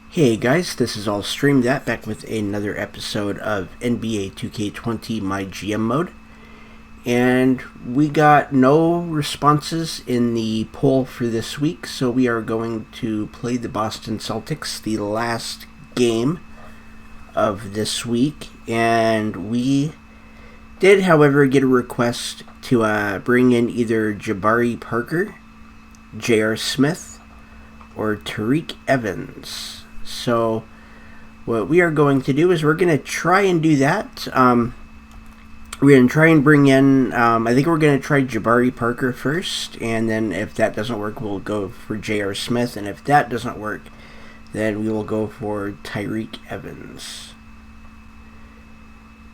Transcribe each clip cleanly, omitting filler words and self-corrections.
Hey guys, this is All Stream That back with another episode of NBA 2K20 MyGM mode. And we got no responses in the poll for this week, so we are going to play the Boston Celtics, the last game of this week. And we did, however, get a request to bring in either Jabari Parker, J.R. Smith, or Tariq Evans. So what we are going to do is we're going to try and do that. We're going to try and bring in, I think we're going to try Jabari Parker first, and then if that doesn't work, we'll go for J.R. Smith, and if that doesn't work, then we will go for Tariq Evans.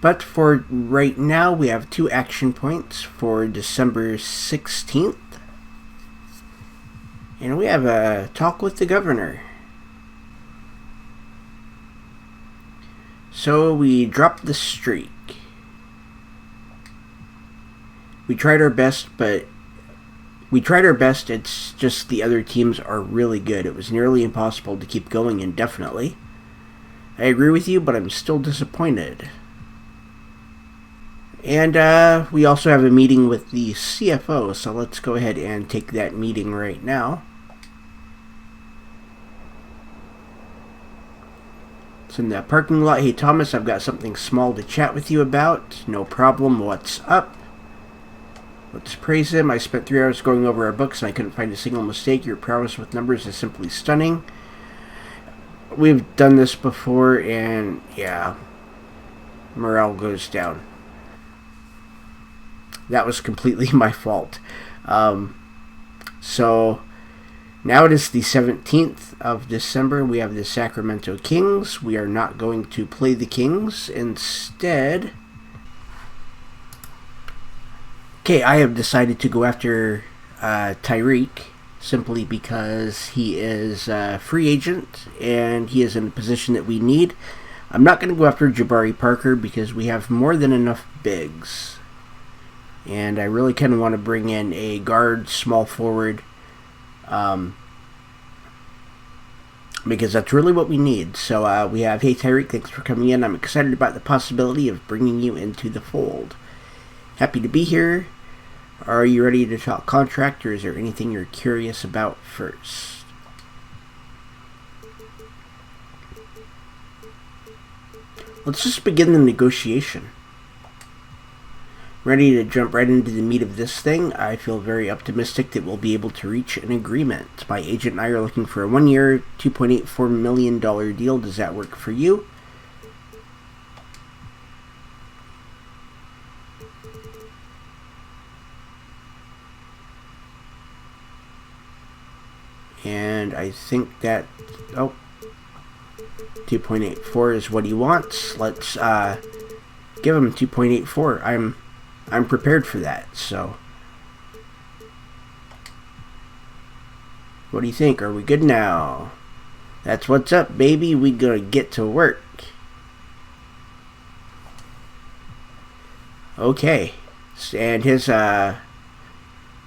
But for right now, we have 2 action points for December 16th, and we have a talk with the governor. So we dropped the streak. We tried our best, it's just the other teams are really good. It was nearly impossible to keep going indefinitely. I agree with you, but I'm still disappointed. And we also have a meeting with the CFO, so let's go ahead and take that meeting right now. It's in the parking lot. Hey Thomas, I've got something small to chat with you about. No problem, what's up? Let's praise him. I spent 3 hours going over our books and I couldn't find a single mistake. Your prowess with numbers is simply stunning. We've done this before and yeah, morale goes down. That was completely my fault. So now it is the 17th of December. We have the Sacramento Kings. We are not going to play the Kings. Instead, I have decided to go after Tariq simply because he is a free agent and he is in a position that we need. I'm not going to go after Jabari Parker because we have more than enough bigs. And I really kind of want to bring in a guard, small forward, because that's really what we need. So we have, hey Tyreek, thanks for coming in. I'm excited about the possibility of bringing you into the fold. Happy to be here. Are you ready to talk contract, or is there anything you're curious about first? Let's just begin the negotiation. Ready to jump right into the meat of this thing. I feel very optimistic that we'll be able to reach an agreement. My agent and I are looking for a 1-year, $2.84 million deal. Does that work for you? And I think that, 2.84 is what he wants. Let's give him 2.84. I'm prepared for that, so what do you think? Are we good now? That's what's up, baby. We gonna get to work. Okay, and his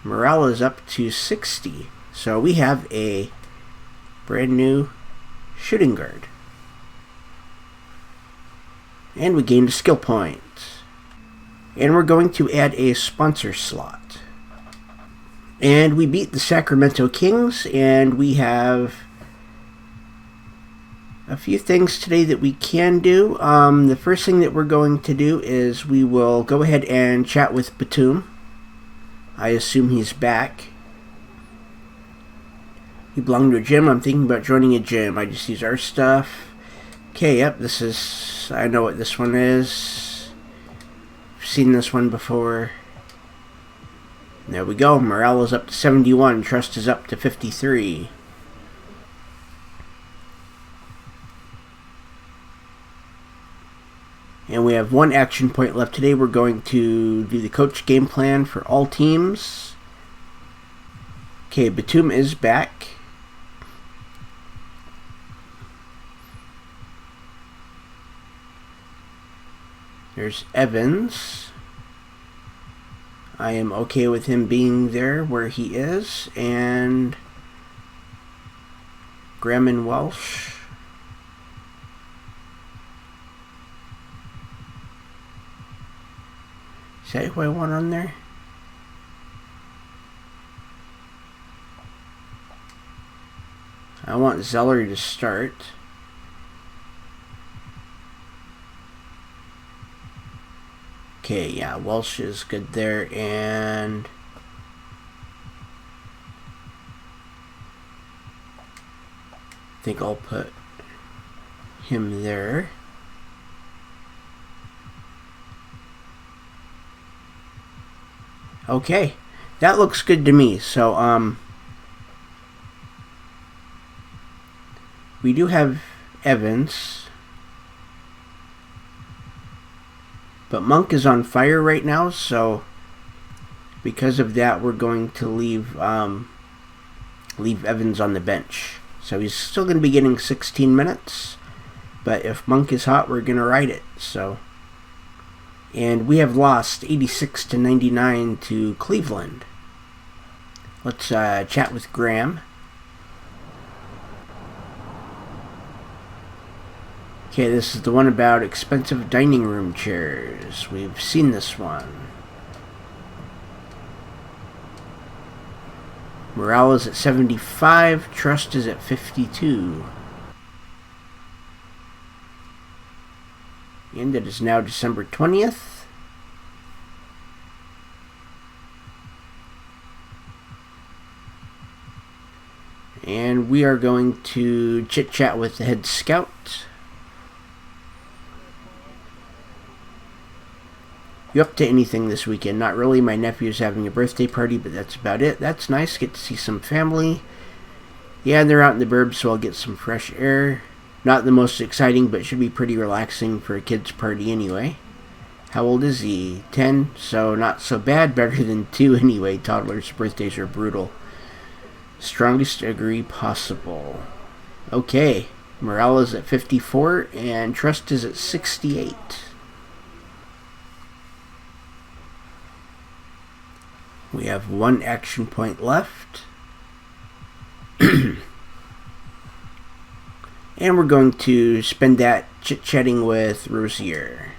morale is up to 60, so we have a brand new shooting guard, and we gained a skill point. And we're going to add a sponsor slot. And we beat the Sacramento Kings, and we have a few things today that we can do. The first thing that we're going to do is we will go ahead and chat with Batum. I assume he's back. You belong to a gym? I'm thinking about joining a gym. I just use our stuff. Okay, yep, I know what this one is. Seen this one before. There we go. Morale is up to 71. Trust is up to 53. And we have 1 action point left today. We're going to do the coach game plan for all teams. Okay, Batum is back. There's Evans. I am okay with him being there where he is. And Graham and Welsh. Is that who I want on there? I want Zeller to start. Okay, yeah, Welsh is good there, and I think I'll put him there. Okay, that looks good to me. So, we do have Evans, but Monk is on fire right now, so because of that, we're going to leave Evans on the bench. So he's still going to be getting 16 minutes, but if Monk is hot, we're going to ride it. So, and we have lost 86-99 to Cleveland. Let's chat with Graham. Okay, this is the one about expensive dining room chairs. We've seen this one. Morale is at 75. Trust is at 52. And it is now December 20th. And we are going to chit-chat with the head scout. You up to anything this weekend? Not really. My nephew's having a birthday party, but that's about it. That's nice. Get to see some family. Yeah, they're out in the burbs, so I'll get some fresh air. Not the most exciting, but should be pretty relaxing for a kid's party anyway. How old is he? 10? So not so bad. Better than 2 anyway. Toddlers' birthdays are brutal. Strongest degree possible. Okay. Morale is at 54, and trust is at 68. We have 1 action point left. And we're going to spend that chit-chatting with Rozier.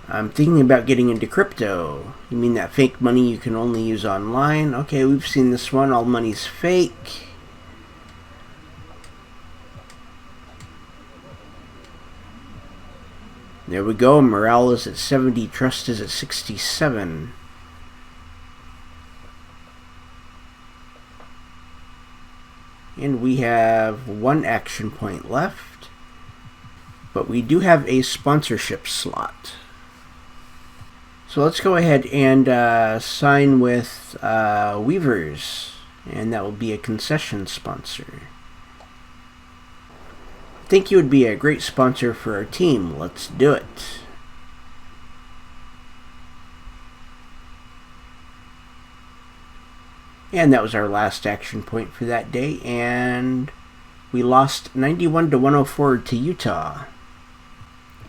I'm thinking about getting into crypto. You mean that fake money you can only use online? Okay, we've seen this one. All money's fake. There we go. Morale is at 70. Trust is at 67. And we have 1 action point left. But we do have a sponsorship slot. So let's go ahead and sign with Weavers. And that will be a concession sponsor. I think you would be a great sponsor for our team. Let's do it. And that was our last action point for that day. And we lost 91-104 to Utah.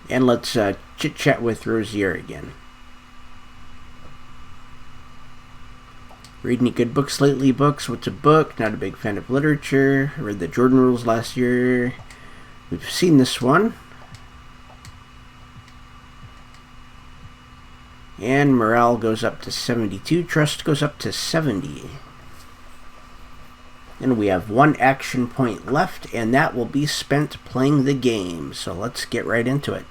And let's chit-chat with Rozier again. Read any good books lately? Books? What's a book? Not a big fan of literature. I read the Jordan Rules last year. We've seen this one. And morale goes up to 72. Trust goes up to 70. And we have 1 action point left, and that will be spent playing the game. So let's get right into it.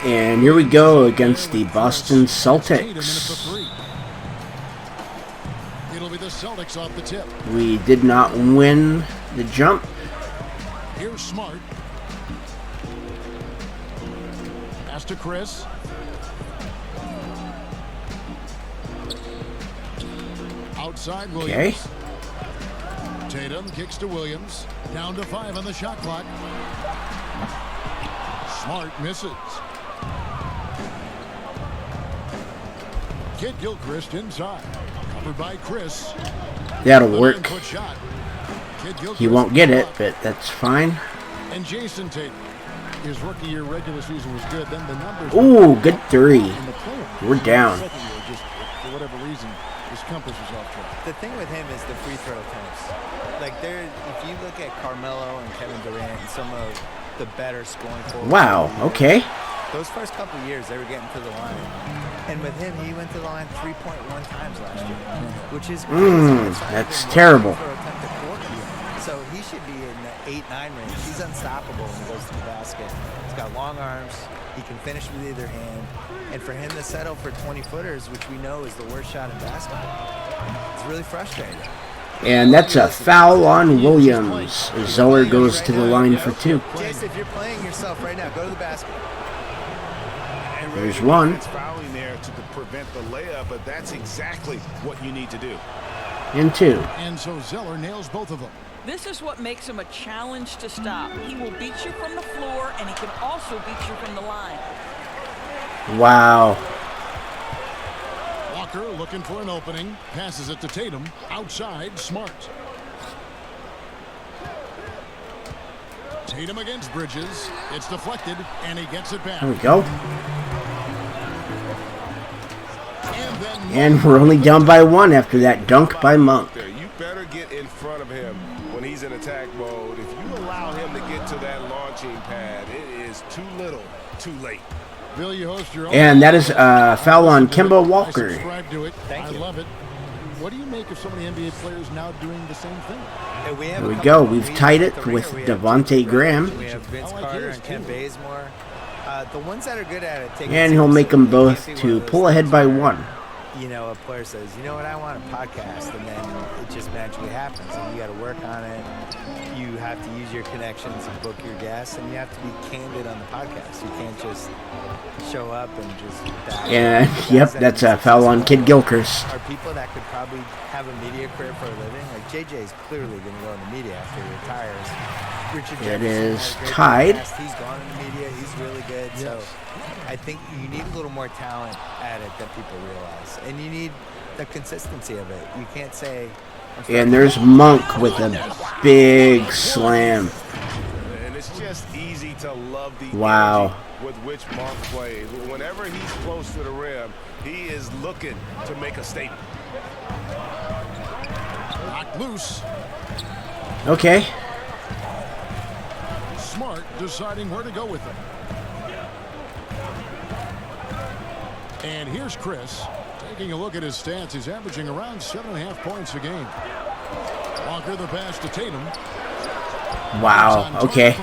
And here we go against the Boston Celtics. It'll be the Celtics off the tip. We did not win the jump. Here's Smart. Pass to Chris. Outside Williams. Okay. Tatum kicks to Williams. Down to 5 on the shot clock. Smart misses. Kid Gilchrist inside. Covered by Chris. That'll work. He won't get it, but that's fine. And Jason Tatum. His rookie year regular season was good. Then the numbers. Ooh, good 3. We're down. Just for whatever reason, his compass was off track. The thing with him is the free throw attempts. Like if you look at Carmelo and Kevin Durant and some of the better scoring forward. Wow, okay. Those first couple of years, they were getting to the line. And with him, he went to the line 3.1 times last year, which is crazy. That's terrible. So he should be in the 8-9 range. He's unstoppable when he goes to the basket. He's got long arms. He can finish with either hand. And for him to settle for 20-footers, which we know is the worst shot in basketball, it's really frustrating. And that's a foul on Williams. Zeller goes to the line for 2. Jace, if you're playing yourself right now, go to the basket. There's one. It's fouling there to prevent the layup, but that's exactly what you need to do. And 2. And so Zeller nails both of them. This is what makes him a challenge to stop. He will beat you from the floor, and he can also beat you from the line. Wow. Walker looking for an opening. Passes it to Tatum. Outside, Smart. Tatum against Bridges. It's deflected, and he gets it back. There we go. And we're only down by 1 after that dunk by Monk. You better get in front of him when he's in attack mode. If you allow him to get to that launching pad, it is too little, too late. Bill, you host your own. And that is a foul on Kemba Walker. I subscribe to it. I love it. What do you make of some of the NBA players now doing the same thing? There we go. We've tied it with Devontae Graham. We have Vince Carter and Ken Bazemore. The ones that are good at it, And he'll make them both to pull ahead by 1. You know, a player says, you know what, I want a podcast, and then it just magically happens, and you got to work on it. You have to use your connections and book your guests, and you have to be candid on the podcast. You can't just show up and just... And, yep, that's a foul on Kid Gilchrist. Are people that could probably have a media career for a living. Like, JJ's clearly going to go in the media after he retires. Richard It Jefferson is had a great tied. podcast. He's gone in the media. He's really good. Yes. So I think you need a little more talent at it than people realize. And you need the consistency of it. You can't say... And there's Monk with a big slam. And it's just easy to love the Wow. energy with which Monk plays. Whenever he's close to the rim, he is looking to make a statement. Knocked loose. Okay. Smart deciding where to go with it. And here's Chris. Taking a look at his stats, he's averaging around 7.5 points a game. Walker the pass to Tatum. Wow. Okay.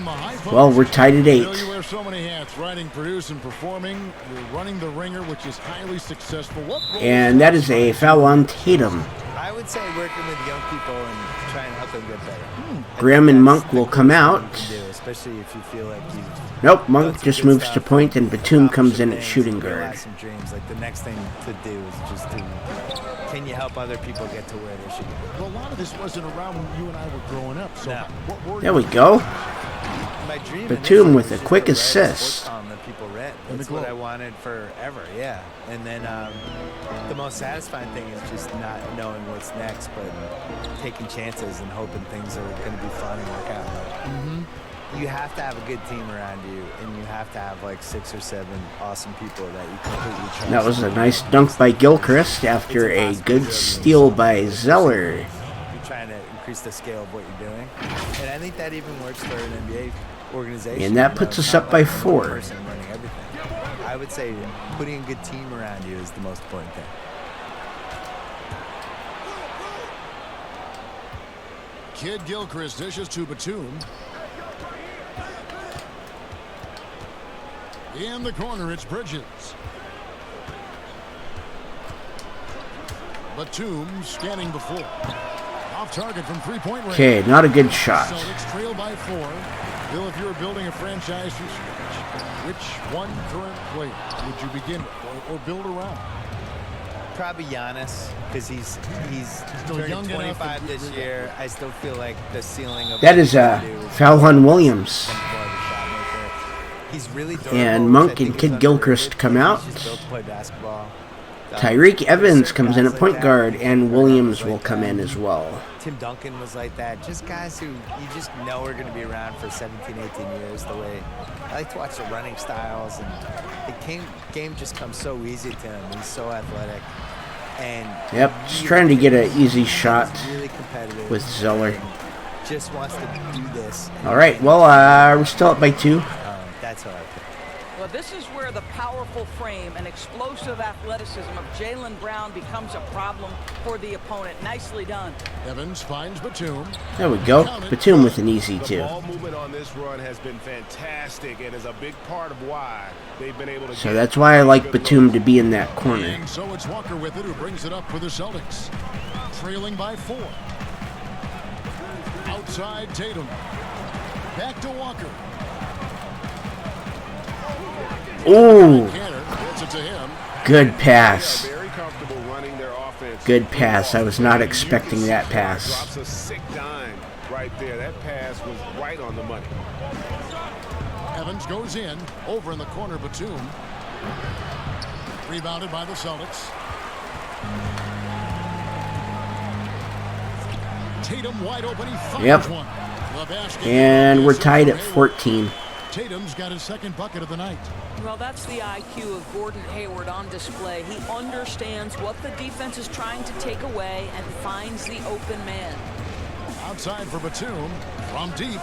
Well, we're tied at 8. You wear so many hats, writing, producing, performing. You're running the ringer, which is highly successful. And that is a foul on Tatum. I would say working with young people and trying to help them get better. Graham and Monk will come out. Especially if you feel like you... Nope, Monk just moves to point, and Batum comes in at shooting guard. Some dreams. Like the next thing to do is just to... Can you help other people get to where they should be? Well, a lot of this wasn't around when you and I were growing up. So what were There we go. My dream Batum with a was quick just to write a assist. sports column that people read. That's what I wanted forever, yeah. And then the most satisfying thing is just not knowing what's next, but taking chances and hoping things are going to be fun and work out. You have to have a good team around you, and you have to have like 6 or 7 awesome people that you completely trust. That was a nice dunk by Gilchrist after a good steal by Zeller. You're trying to increase the scale of what you're doing, and I think that even works for an NBA organization. And that puts us up by 4. Person running everything. I would say putting a good team around you is the most important thing. Kid Gilchrist dishes to Batum. In the corner, it's Bridges. Batum scanning the floor. Off target from three-point range. Okay, not a good shot. Celtics trail by 4. Bill, if you were building a franchise from scratch, which one current player would you begin with or build around? Probably Giannis, because he's Still turning young 25 this year. I still feel like the ceiling of That is a foul on Williams. He's really durable. And Monk and Kid Gilchrist come out. He's built to play basketball. Tyreek Evans comes in at point guard, and Williams will come in as well. Tim Duncan was like that. Just guys who you just know are going to be around for 17, 18 years. The way I like to watch the running styles, and the game just comes so easy to him. He's so athletic. And Yep, just trying to get an easy shot really competitive with Zeller. just wants to do this. All right, well, we're still up by 2. That's how I think. Well, this is where the powerful frame and explosive athleticism of Jaylen Brown becomes a problem for the opponent. Nicely done. Evans finds Batum. There we go. Batum with an easy 2. The ball movement on this run has been fantastic and is a big part of why they've been able to. So that's why I like Batum to be in that corner. And so it's Walker with it who brings it up for the Celtics. Trailing by 4. Outside Tatum. Back to Walker. Ooh, Gets it to him. good pass. Very comfortable running their offense. Good pass. I was not expecting that pass. Drops a sick dime right there. That pass was right on the money. Evans goes in. Over in the corner, Batum. Rebounded by the Celtics. Tatum wide open. He finds one. The basket. And we're tied at 14. Tatum's got his second bucket of the night. Well, that's the IQ of Gordon Hayward on display. He understands what the defense is trying to take away and finds the open man. Outside for Batum from deep.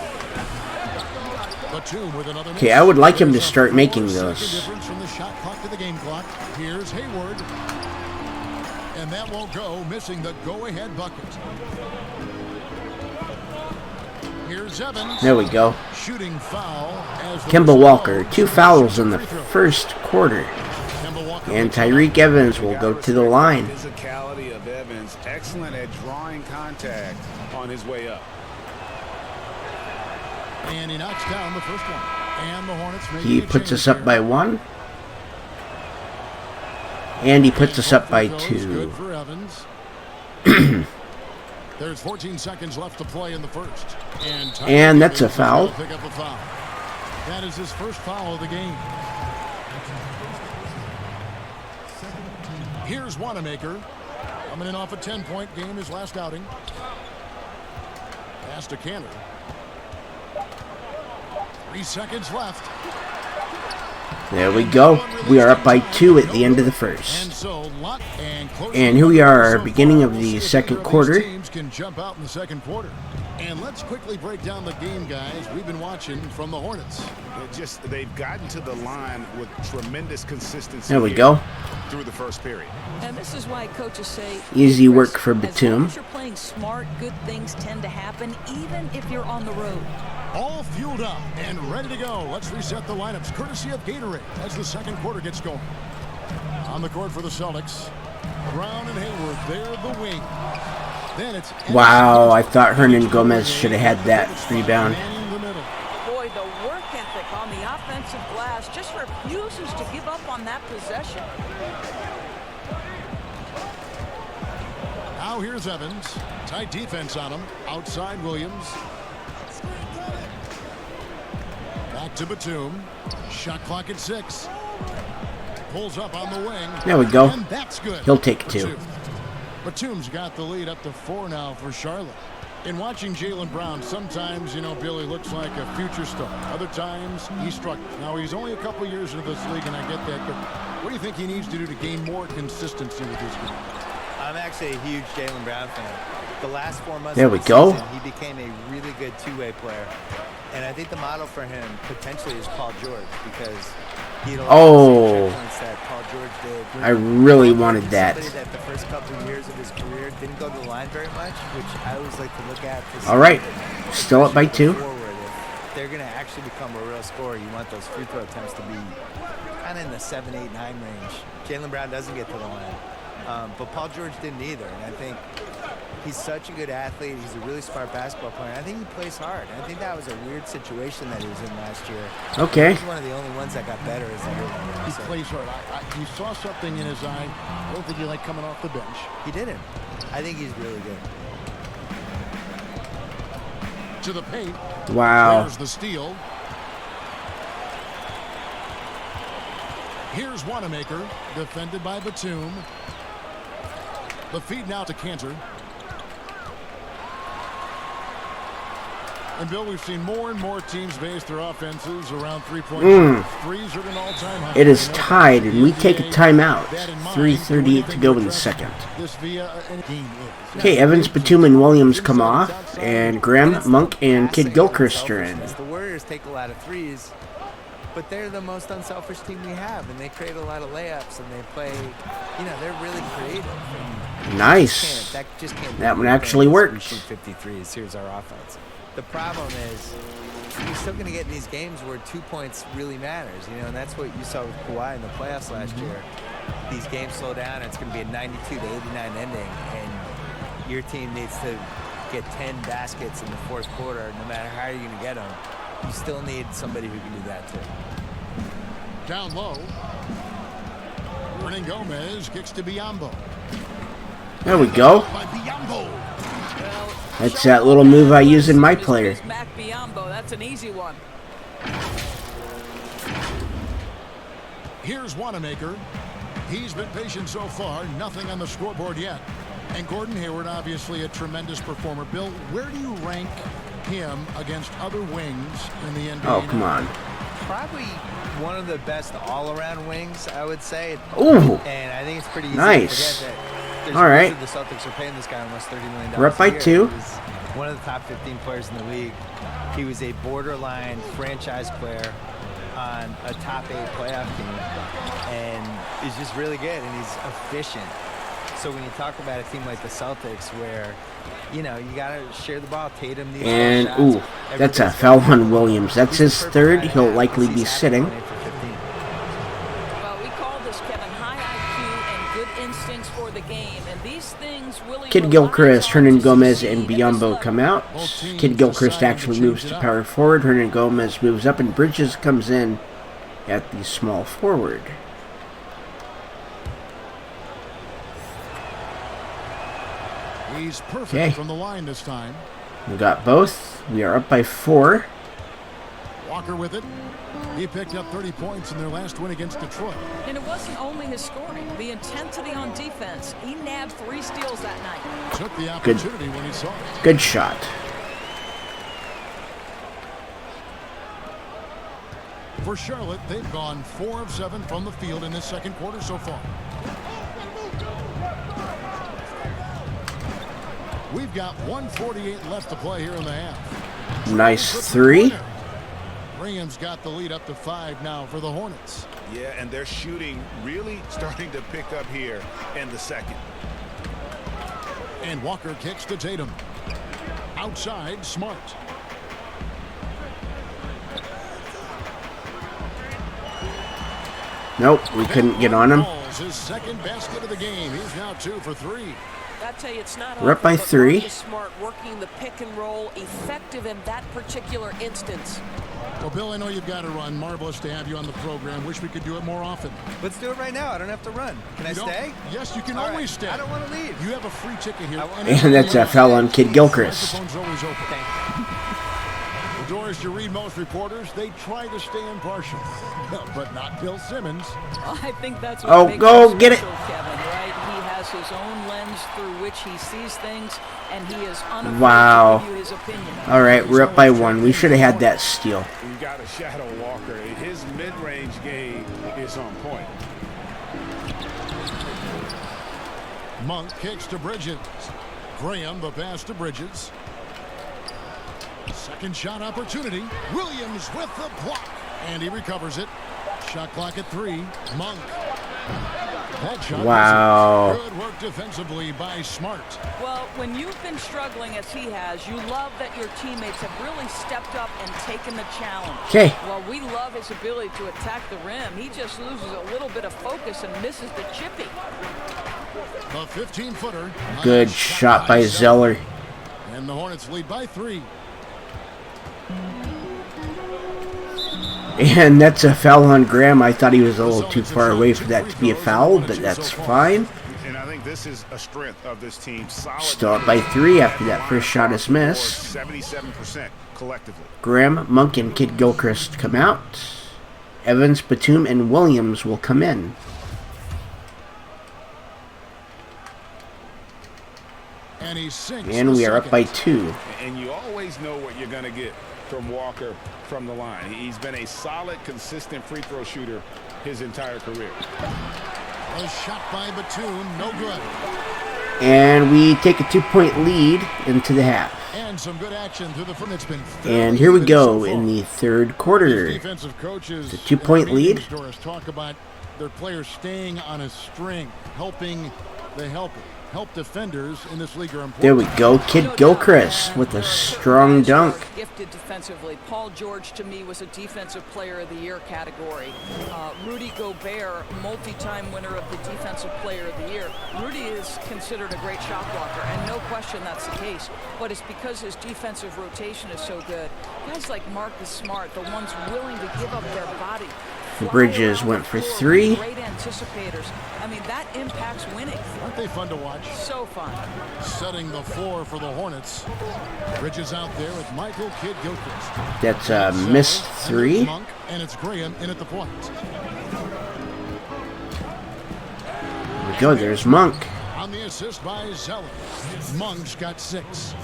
Batum with another. Okay, I would like him to start making Second those. difference from the shot clock to the game clock. Here's Hayward. And that won't go, missing the go-ahead bucket. Here's Evans. There we go. Shooting foul as the Kemba whistle Walker, blows. 2 fouls in the first quarter. Kemba Walker And with the Tyreek Evans will go to the line. Physicality of Evans, excellent at drawing contact on his way up. And he knocks down the first one. And the Hornets make He a puts change us up here. by 1. And he puts us up by Goes 2. Good for Evans. There's 14 seconds left to play in the first. And that's a foul. Pick up a foul. That is his first foul of the game. Here's Wanamaker. Coming in off a 10-point game, his last outing. Pass to Cantor. 3 seconds left. There we go. We are up by 2 at the end of the first. And here we are, beginning of the second quarter. Teams can jump out in the second quarter. And let's quickly break down the game, guys. We've been watching from the Hornets. They've gotten to the line with tremendous consistency. There we go. Through the first period. And this is why coaches say Easy work for as long Batum. as you're playing smart, good things tend to happen, even if you're on the road. All fueled up and ready to go. Let's reset the lineups, courtesy of Gatorade, as the second quarter gets going. On the court for the Celtics, Brown and Hayward, they're the wing. Then it's Wow, I thought Hernan Gomez should have had that rebound. manning the middle. Boy, the work ethic on the offensive glass just refuses to give up on that possession. Now here's Evans. Tight defense on him. Outside Williams. Back to Batum. Shot clock at 6. Pulls up on the wing. There we go. And that's good. He'll take 2. Batum's got the lead up to 4 now for Charlotte. In watching Jaylen Brown, sometimes, Billy looks like a future star. Other times, he's struggling. Now, he's only a couple years into this league, and I get that. But what do you think he needs to do to gain more consistency with his game? I'm actually a huge Jaylen Brown fan. The last 4 months There of we the go. season, he became a really good two-way player. And I think the model for him potentially is Paul George, because he had a lot of the same points that Paul George did. I really wanted that. Somebody that the first couple of years of his career didn't go to the line very much, which I always like to look at. All right, still up by 2. If they're going to actually become a real scorer, you want those free throw attempts to be kind of in the 7, 8, 9 range. Jaylen Brown doesn't get to the line, but Paul George didn't either. And I think he's such a good athlete. He's a really smart basketball player. I think he plays hard. I think that was a weird situation that he was in last year. Okay. He's one of the only ones that got better as the year went on. He plays hard. You saw something in his eye. I don't think you like coming off the bench. He didn't. I think he's really good. To the paint. Wow. There's the steal. Here's Wanamaker, defended by Batum. The feed now to Cantor. And Bill, we've seen more and more teams base their offenses around three-point. Threes are at an all-time high. It is tied, and we take a timeout. 3:38 to go in the second. Okay, Evans, Batum, and Williams come off, and Graham, Monk, and Kid Gilchrist are in. The Warriors take a lot of threes, but they're the most unselfish team we have, and they create a lot of layups, and they play, they're really creative. Nice. That one actually works. 53s. Here's our offense. The problem is you're still going to get in these games where 2 points really matters, and that's what you saw with Kawhi in the playoffs last year. These games slow down, and it's going to be a 92 to 89 ending, and your team needs to get 10 baskets in the fourth quarter. No matter how you're going to get them, you still need somebody who can do that too. Down low, Rudy Gobert kicks to Biyombo. There we go. That's that little move I use in my player. That's an easy one. Here's Wanamaker. He's been patient so far. Nothing on the scoreboard yet. And Gordon Hayward, obviously a tremendous performer. Bill, where do you rank him against other wings in the NBA? Oh, come on. Probably one of the best all-around wings, I would say. Ooh. And I think it's pretty easy Nice. to forget that. All right. The Celtics are paying this guy almost $30 million. We're up by 2. He was one of the top 15 players in the league. He was a borderline franchise player on a top 8 playoff team, and he's just really good, and he's efficient. So when you talk about a team like the Celtics, where you got to share the ball, Tatum needs And shots. ooh, that's a foul on Williams. That's his third. He'll likely be sitting. Kid Gilchrist, Hernan Gomez, and Biyombo come out. Kid Gilchrist actually moves to power forward. Hernan Gomez moves up, and Bridges comes in at the small forward. He's perfect from the line this time. We got both. We are up by 4. Walker with it. He picked up 30 points in their last win against Detroit. And it wasn't only his scoring. The intensity on defense. He nabbed 3 steals that night. Took the opportunity when he saw it. Good shot. For Charlotte, they've gone 4 of 7 from the field in this second quarter so far. We've got 1:48 left to play here in the half. Nice 3. Graham's got the lead up to 5 now for the Hornets. Yeah, and their shooting really starting to pick up here in the second. And Walker kicks to Tatum. Outside, Smart. Nope, we couldn't get on him. His second basket of the game. He's now 2 for 3. I tell you, it's not We're up by 3. Smart working the pick and roll, effective in that particular instance. Well, Bill, I know you've got to run. Marvelous to have you on the program. Wish we could do it more often. Let's do it right now. I don't have to run. Can I stay? Yes, you can All always right. stay. I don't want to leave. You have a free ticket here. And that's a foul on Kid Gilchrist. The always open. The doors to read most reporters. They try to stay impartial, but not Bill Simmons. Well, I think that's what makes go him get it. special, Kevin, right? He has his own lens through which he sees things, and he is unafraid Wow. to give you his opinion. All right, we're up by 1. We should have had that steal. You got to shadow Walker. His mid-range game is on point. Monk kicks to Bridges. Graham the pass to Bridges. Second shot opportunity. Williams with the block. And he recovers it. Shot clock at 3. Monk. That shot Wow. Good work defensively by Smart. Well, when you've been struggling as he has, you love that your teammates have really stepped up and taken the challenge. Okay. Well, we love his ability to attack the rim. He just loses a little bit of focus and misses the chippy. The 15-footer. Good shot by Zeller. And the Hornets lead by 3. And that's a foul on Graham. I thought he was a little too far away for that to be a foul, but that's fine. And I think this is a strength of this team. Solid. Still up by 3 after that first shot is missed. 77% collectively. Graham, Monk, and Kid Gilchrist come out. Evans, Batum, and Williams will come in. And he sinks. And we are up by 2. And you always know what you're going to get from Walker from the line. He's been a solid, consistent free throw shooter his entire career. A shot by Batum, no good. And we take a 2-point lead into the half. And some good action through the front. It's been And here we go in the third quarter. Defensive coaches, the 2-point lead. Talk about their players staying on a string, helping the helper. Help defenders in this league are important. There we go. Kid Gilchrist with a strong dunk. Gifted defensively. Paul George, to me, was a Defensive Player of the Year category. Rudy Gobert, multi-time winner of the Defensive Player of the Year. Rudy is considered a great shot blocker, and no question that's the case. But it's because his defensive rotation is so good. Guys like Marcus Smart, the ones willing to give up their body. Bridges went for 3. Great anticipators. I mean, that impacts winning. Aren't they fun to watch? So fun. Setting the floor for the Hornets. Bridges out there with Michael Kidd Gilchrist. That's a missed 3. Monk, and it's Graham in at the point. There we go. There's Monk. On the assist by Zeller. Monk's got 6.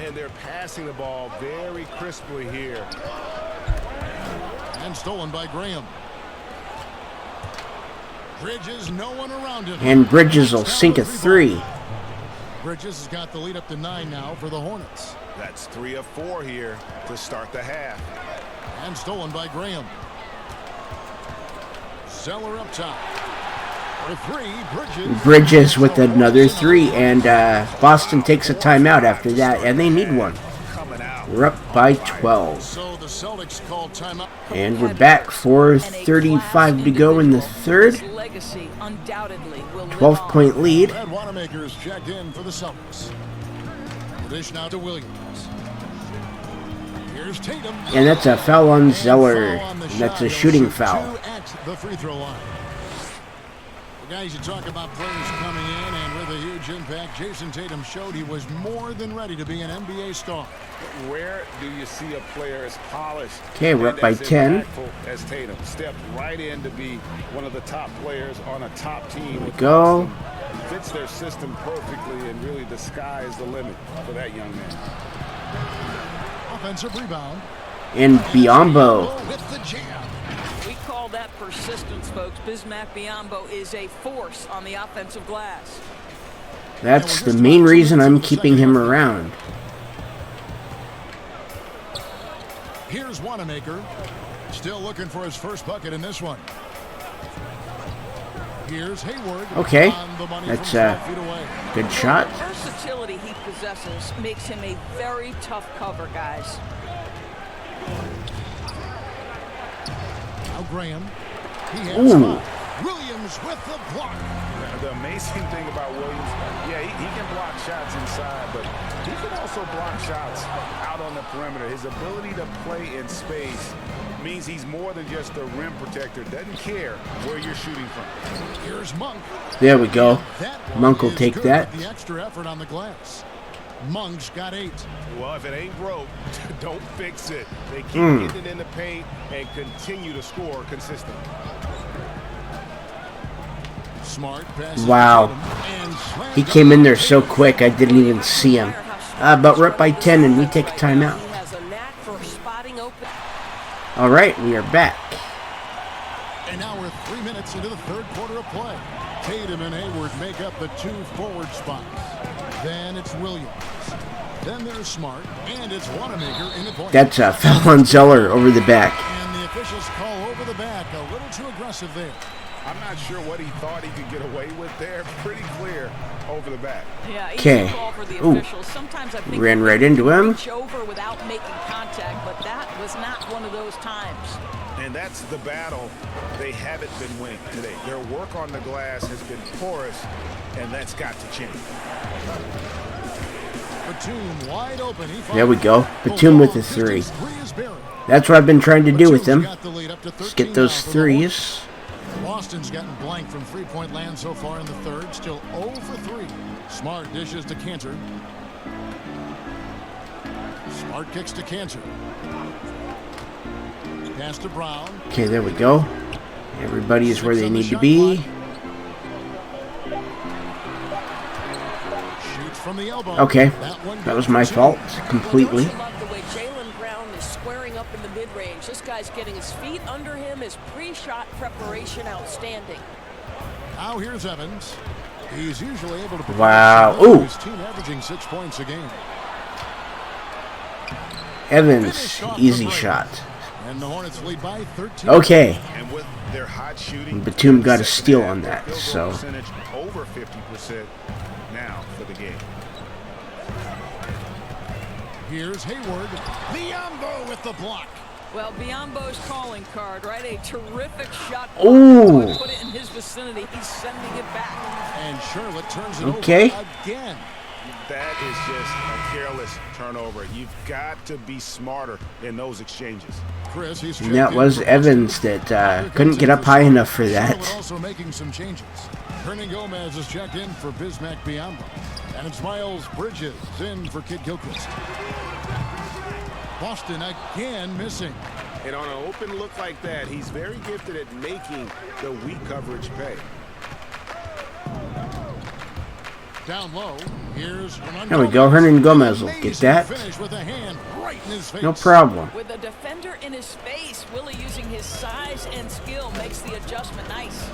And they're passing the ball very crisply here. And stolen by Graham. Bridges, no one around him. And Bridges will sink a 3. Bridges has got the lead up to 9 now for the Hornets. That's 3 of 4 here to start the half. And stolen by Graham. Zeller up top. For 3, Bridges with another 3. And Boston takes a timeout after that. And they need one. We're up by 12. So the Celtics called timeout. And we're back. 4:35 to go in the third. 12-point lead. Ed Wanamaker's checked in for the Celtics. Dish now to Williams. Here's Tatum. And that's a foul on Zeller. And that's a shooting foul. At the free throw line. Guys, you talk about players coming in and with a huge impact. Jason Tatum showed he was more than ready to be an NBA star. Where do you see a player as polished? Okay, we're up by 10. As Tatum stepped right in to be one of the top players on a top team. Go. Fits their system perfectly, and really the sky is the limit for that young man. Offensive rebound. And Biyombo. With the jam. We call that persistence, folks. Bismack Biyombo is a force on the offensive glass. That's the main reason I'm keeping him around. Here's Wanamaker. Still looking for his first bucket in this one. Here's Hayward. Okay, that's a good shot. The versatility he possesses makes him a very tough cover, guys. Now Graham. He has Williams with the block. The amazing thing about Williams, yeah, he can block shots inside, but he can also block shots out on the perimeter. His ability to play in space means he's more than just a rim protector. Doesn't care where you're shooting from. Here's Monk. There we go. Monk will take that. The extra effort on the glass. Monk's got 8. Well, if it ain't broke, don't fix it. They keep getting it in the paint and continue to score consistently. Smart passes. Wow. He came in there so quick I didn't even see him. But we're up by 10 and we take a timeout. Alright, we are back. And now we're 3 minutes into the third quarter of play. Tatum and Hayward make up the 2 forward spots. Then it's Williams. Then there's Smart. And it's Wanamaker in the point. That's a foul on Zeller over the back. And the officials call over the back. A little too aggressive there. I'm not sure what he thought he could get away with there. Pretty clear over the back. Yeah, okay. Ooh. Sometimes I think ran right into him. Over without making contact, but that was not one of those times. And that's the battle they haven't been winning today. Their work on the glass has been porous, and that's got to change. Batum wide open. There we go. Batum with the 3. That's what I've been trying to do with him. Just get those 3s. Boston's gotten blank from three-point land so far in the third. Still 0 for 3. Smart dishes to Cantor. Smart kicks to Cantor. Pass to Brown. Okay, there we go. Everybody is where they need to be. Shoots from the elbow. Okay, that was my fault completely. Well, don't you love the way Jaylen Brown is squaring up in the mid-range? This guy's getting his feet under him. His pre-shot preparation outstanding. Now here's Evans. He's usually able to Wow. Ooh. his team averaging 6 points a game. Evans, easy shot. And the Hornets lead by 13. Okay. And with their hot shooting, Batum got a steal on that, so. percentage over 50% now for the game. Here's Hayward. Biyombo with the block. Well, Biyombo's calling card, right? A terrific shot. Ooh. Put it in his vicinity. He's sending it back. And Charlotte turns it Okay. over again. That is just a careless turnover. You've got to be smarter in those exchanges. Chris, he's And that was Evans that couldn't get up high enough for Charlotte that. also making some changes. Hernan Gomez is checked in for Bismack Biyombo. And it's Miles Bridges in for Kid Gilchrist. Boston again missing. And on an open look like that, he's very gifted at making the weak coverage pay. Down low, here's Hernan There we go. Hernan Gomez will get Amazing that. finish with a hand right in his face. No problem. With the defender in his face, Willie using his size and skill makes the adjustment nice.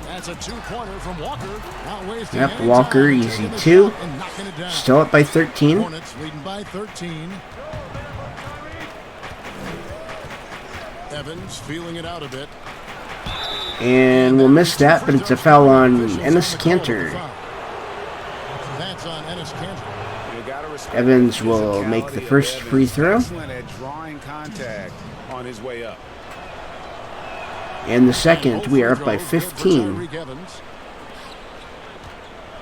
That's a two-pointer from Walker. Not wasting Yep, any Walker, time, easy taking the two. shot and knocking it down. Still up by 13. Hornets leading by 13. Evans feeling it out a bit. And we'll miss that, but it's a foul on Enes Kanter. That's on Enes Kanter. You gotta respect Evans the will make the physicality of first Evans. free throw. Excellent at drawing contact on his way up. And the second, we are up by 15.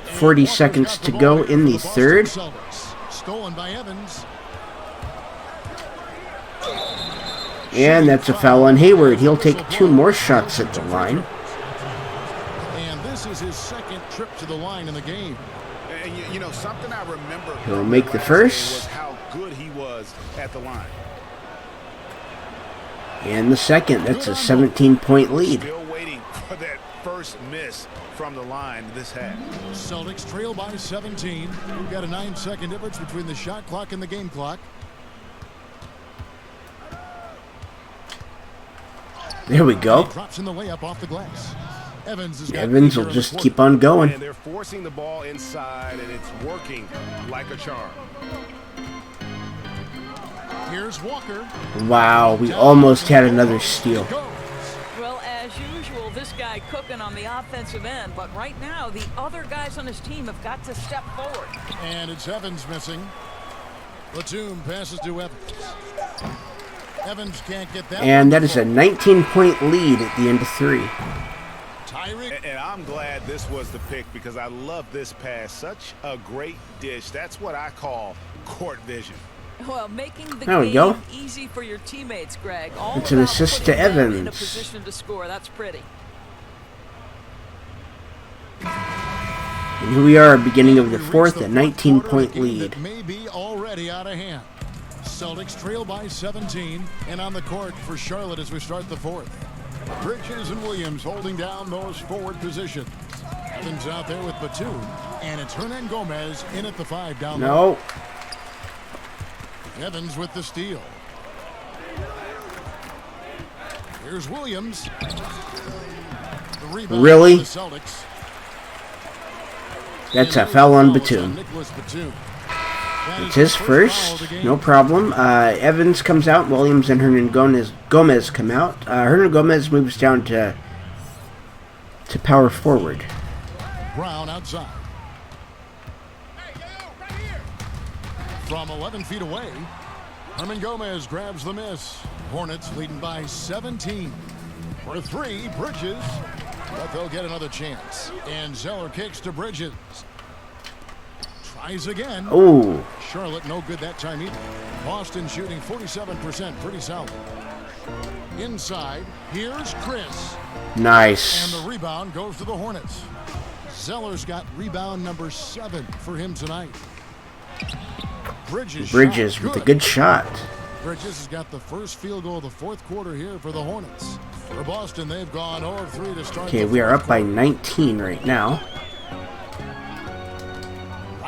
40 seconds to go in the third. Stolen by Evans. And that's a foul on Hayward. He'll take 2 more shots at the line. And this is his second trip to the line in the game. And you know, something I remember He'll make the last first. game was how good he was at the line. And the second, that's a 17-point lead. Still waiting for that first miss from the line this half. Celtics trail by 17. We've got a 9-second difference between the shot clock and the game clock. There we go. Drops in the layup off the glass. Evans Evans will just keep on going. And they're forcing the ball inside, and it's working like a charm. Here's Walker. Wow, we almost had another steal. Well, as usual, this guy cooking on the offensive end, but right now the other guys on his team have got to step forward. And it's Evans missing. Batum passes to Evans. Evans can't get that. And that is a 19-point lead at the end of 3. And I'm glad this was the pick because I love this pass. Such a great dish. That's what I call court vision. Well, making the There we game go. easy for your teammates, Greg. All It's an about assist putting to them in a Evans. position to score. That's pretty. And here we are, beginning of the fourth, a 19-point lead. That may be already out of hand. Celtics trail by 17, and on the court for Charlotte as we start the fourth. Bridges and Williams holding down those forward positions. Evans out there with Batum, and it's Hernan Gomez in at the 5 down low. No. Evans with the steal. Here's Williams. The rebound Really? for the Celtics. That's a foul on Batum. Nicholas Batum. It's his first, no problem. Evans comes out, Williams and Hernan Gomez come out. Hernan Gomez moves down to power forward. Brown outside. From 11 feet away, Hernan Gomez grabs the miss. Hornets leading by 17. For 3, Bridges, but they'll get another chance. And Zeller kicks to Bridges. Tries again. Oh, Charlotte no good that time either. Boston shooting 47%, pretty solid. Inside, here's Chris. nice. And the rebound goes to the Hornets. Zeller's got rebound number 7 for him tonight. Bridges With a good shot. Bridges has got the first field goal of the fourth quarter here for the Hornets. For Boston, they've gone 0 of 3 to start. Okay, we are up by 19 right now.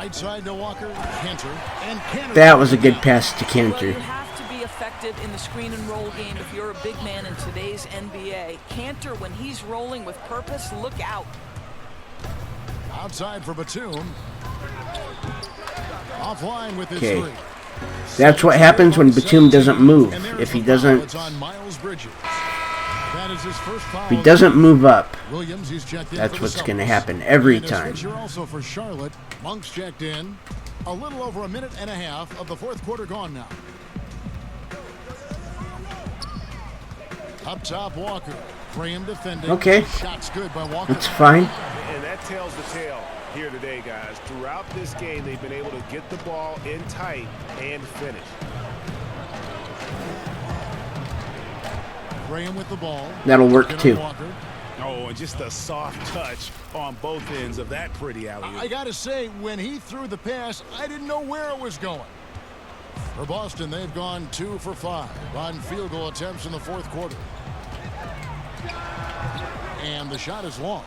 Right side to Walker, Cantor, and Cantor. That was a good pass to Cantor. Well, you have to be effective in the screen and roll game if you're a big man in today's NBA. Cantor, when he's rolling with purpose, look out. Outside for Batum. Offline with his Okay. three. That's what happens when Batum doesn't move. If he doesn't, It's on Miles Bridges. That is his first foul. if he doesn't move up, Williams, he's checked in that's for the what's going to Celtics. happen every And a time. switcher also for Charlotte. Monk's checked in. A little over a minute and a half of the fourth quarter gone now. Up top, Walker. Graham defending. Okay. Shots good by Walker. That's fine. And that tells the tale here today, guys. Throughout this game, they've been able to get the ball in tight and finish. Graham with the ball. That'll work Get on too. Walker. Oh, and just a soft touch on both ends of that pretty alley-oop. I gotta say, when he threw the pass, I didn't know where it was going. For Boston, they've gone 2 for 5 on field goal attempts in the fourth quarter. And the shot is long.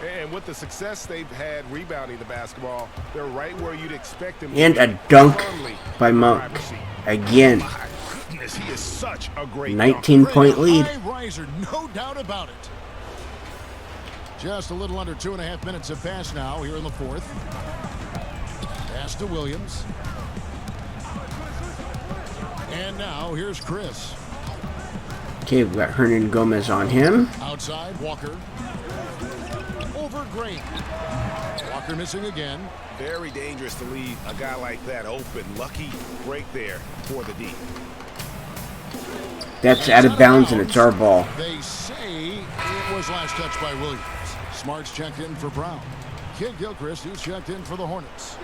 And with the success they've had rebounding the basketball, they're right where you'd expect them to And be, a dunk firmly by in the Monk. driver's seat. Again. My goodness, he is such a great 19-point lead. High riser, no doubt about it. Just a little under 2.5 minutes have passed now here in the fourth. Pass to Williams. And now here's Chris. Okay, we've got Hernan Gomez on him. Outside, Walker. Over Graham. Walker missing again. Very dangerous to leave a guy like that open. Lucky break there for the D. That's out of bounds, and it's our ball. They say it was last touched by Williams. Smart's checked in for Brown. Kid Gilchrist, who's checked in for the Hornets.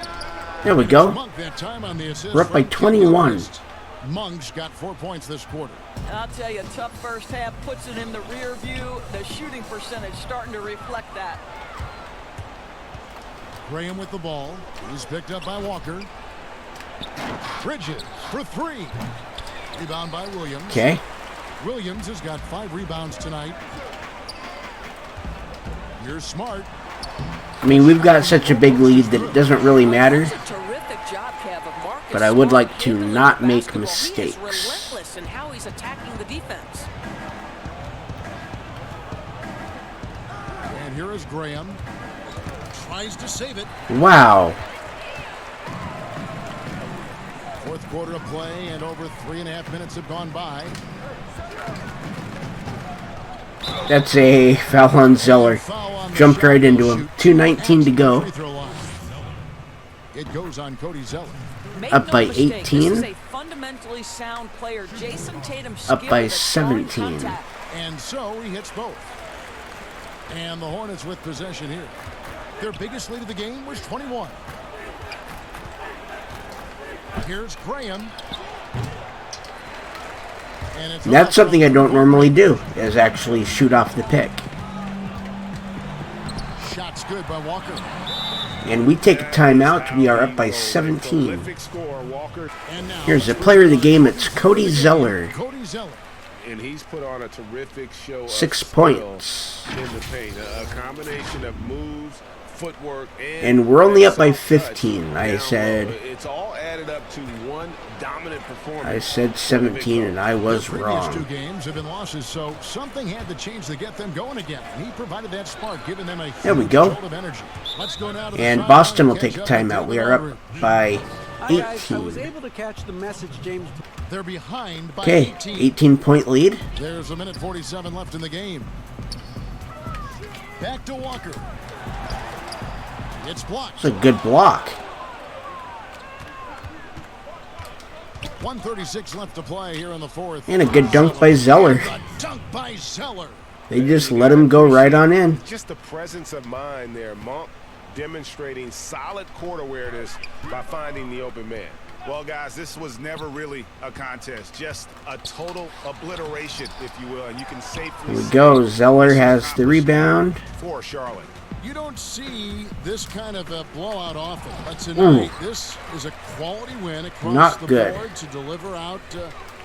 There we go. Monk that time on the assist. We're up by from Kid 21. Gilchrist. Monk's got 4 points this quarter. I'll tell you, tough first half puts it in the rear view. The shooting percentage starting to reflect that. Graham with the ball. He's picked up by Walker. Bridges for 3. Rebound by Williams. Okay. Williams has got 5 rebounds tonight. Here's Smart. I mean, we've got such a big lead that it doesn't really matter. That's a terrific job, Kev, of Marcus But I would Smart like to handling not the make basketball. He mistakes. is relentless in how he's attacking the defense. And here is Graham. Tries to save it. Wow. Fourth quarter of play, and over 3.5 minutes have gone by. That's a foul on Zeller. Foul on the Jumped shot. right into him. Shoot. 2:19 to go. Free throw line. It goes on Cody Zeller. Make Up no by mistake, 18. This is a fundamentally sound player. Jason Tatum Up by 17. And so he hits both. And the Hornets with possession here. Their biggest lead of the game was 21. Here's Graham. And it's That's something I don't normally do, is actually shoot off the pick. Shots good by Walker. And we take a timeout. We are up by 17. Prolific scorer, Walker. And now Here's the player of the game. It's Cody Zeller. Cody Zeller. And he's put on a terrific show. 6 of points. skill in the paint. A combination of moves, footwork, And we're only up by soft touch 15. I down said- low. It's all added up to one dominant performance. I said 17, and I was The previous 2 wrong. games have been losses, so something had to change to get them going again. And he provided that spark, giving them a There we huge go. jolt of energy. Let's go now to the And sideline Boston will and take a catch up with timeout. We David are up Aldridge. by Hi guys, I was 18. able to catch the message, James. They're behind by Okay, 18. 18-point lead. There's a minute 47 left in the game. Back to Walker. It's blocked. It's a good block. 1:36 left to play here in the fourth. And a good dunk by Zeller. A dunk by Zeller. They just let him go right on in. Just the presence of mind there. Monk demonstrating solid court awareness by finding the open man. Well, guys, this was never really a contest. Just a total obliteration, if you will. And you can safely Here we go. Zeller has the rebound. for Charlotte. You don't see this kind of a blowout often. But tonight, this is a quality win across the board to deliver out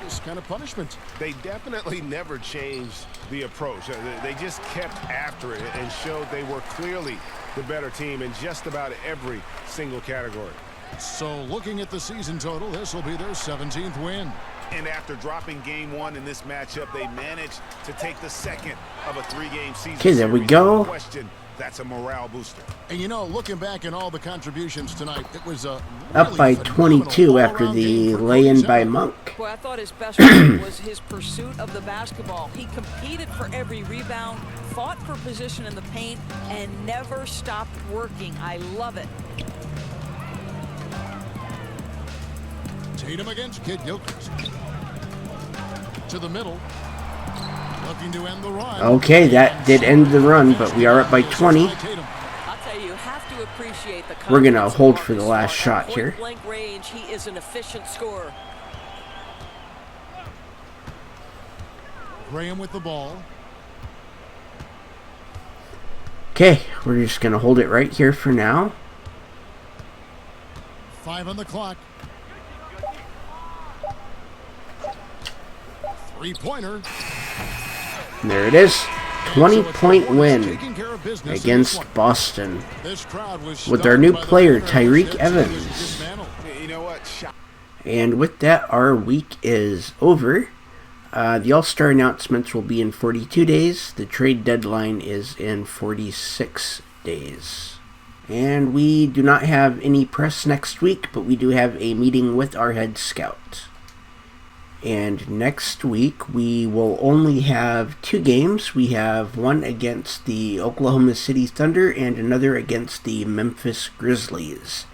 this kind of punishment. They definitely never changed the approach. They just kept after it and showed they were clearly the better team in just about every single category. So looking at the season total, this will be their 17th win. And after dropping game 1 in this matchup, they managed to take the second of a 3-game season. Okay, there we go. No question, that's a morale booster. And you know, looking back at all the contributions tonight, it was a up by 22 after the lay-in by Monk. Boy, I thought his best was his pursuit of the basketball. He competed for every rebound, fought for position in the paint, and never stopped working. I love it. Tatum against Kid Gilchrist. To the middle. Looking to end the run. Okay, that did end the run, but we are up by 20. I'll tell you, you have to appreciate the We're going to hold for the last shot here. Point-blank range, he is an efficient scorer. Graham with the ball. Okay, we're just going to hold it right here for now. 5 on the clock. 3-pointer. And there it is. 20-point win against Boston with our new player, Tyreke Evans. You know what? And with that, our week is over. The All-Star announcements will be in 42 days. The trade deadline is in 46 days. And we do not have any press next week, but we do have a meeting with our head scout. And next week, we will only have 2 games. We have one against the Oklahoma City Thunder and another against the Memphis Grizzlies.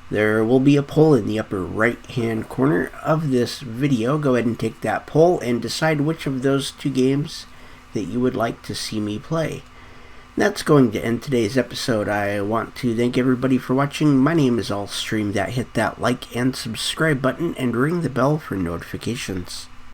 There will be a poll in the upper right-hand corner of this video. Go ahead and take that poll and decide which of those 2 games that you would like to see me play. That's going to end today's episode. I want to thank everybody for watching. My name is Allstream. Hit that like and subscribe button and ring the bell for notifications.